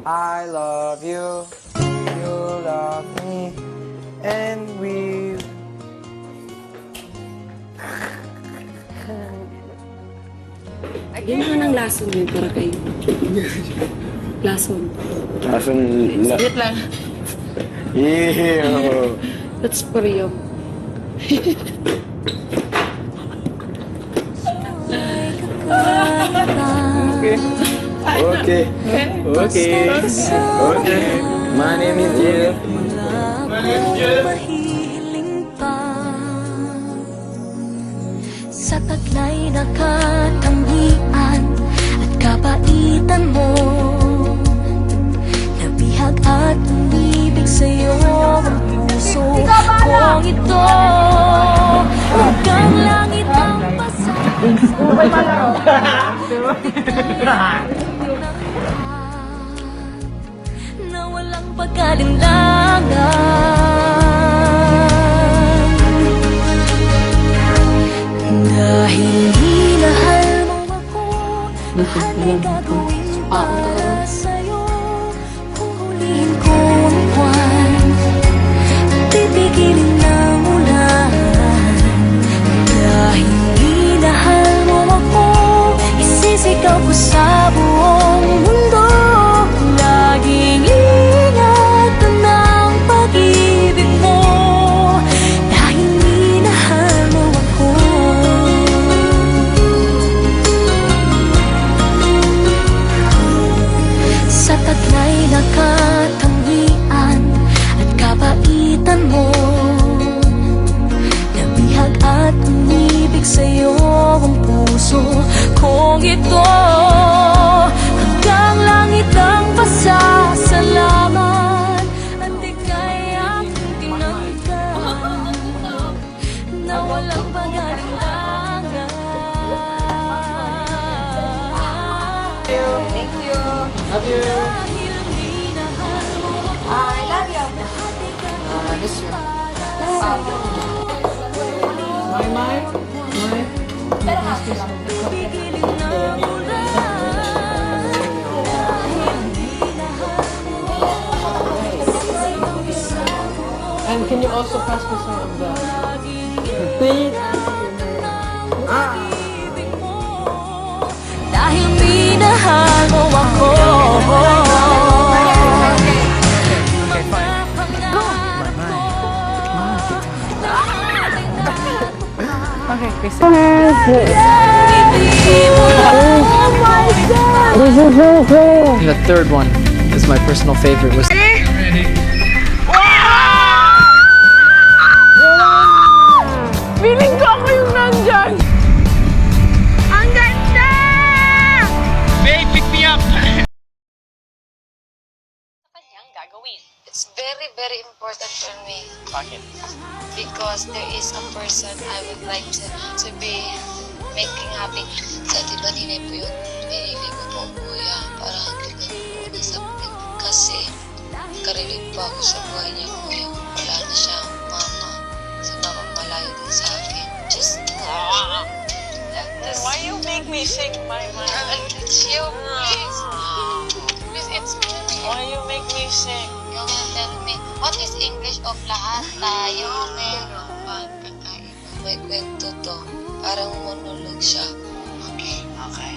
I love you, you love me, and we... Yan naman ang lason yun para kayo. Lason. Lason... Wait lang. Ew! That's for you. Okay. Okay. Okay. My name is Jill. My name is Jill. Sa taglay na katangian at kabaitan mo, nabihag at umibig sa'yo ang puso kong ito. Hanggang langit ang na walang pag-alinlangan. Dahil minahal mo ako, mahal'y gagawin para sa'yo. Huhulihin ko ang buwan, pipigilin ng ulan. Dahil minahal mo ako, isisigaw ko sa buong mundo. Laging ingatan ng pag-ibig mo, dahil minahal mo ako. Sa taglay na katangian at kabaitan mo, nabihag at umibig sa'yo ang puso kong ito. Hanggang langit ang pasasalamat at ika'y aking tinanggap na walang pag-alinlangan. Thank you. Love you. Dahil minahal mo ako, I love you. lahat ay Miss you. para sa'yo. Pipigilin ng ulan. And can you also pass me some of the... Dahil minahal mo ako. Okay, Chris. Oh my God! The third one is my personal favorite. Was Feeling ko ako yung nandyan! Ang ganda! Babe, pick me up! Kanyang gagawin. It's very, very important for me Bakit? because there is a person I would like to be making happy. Sa diba nila po yun, pinili ko po kuya para hindi ko po nasakit. Kasi karelate pa ako sa buhay niya kuya. Wala na siyang mama. So napapalayo din sa akin. Just Why you make me shake my mind? it's you, please. Please, it's me. Why you make me shake? Yung tell me, what is English of lahat tayo? Meron pagkakaiba. May kwento to. Parang monologue siya. Okay. Okay.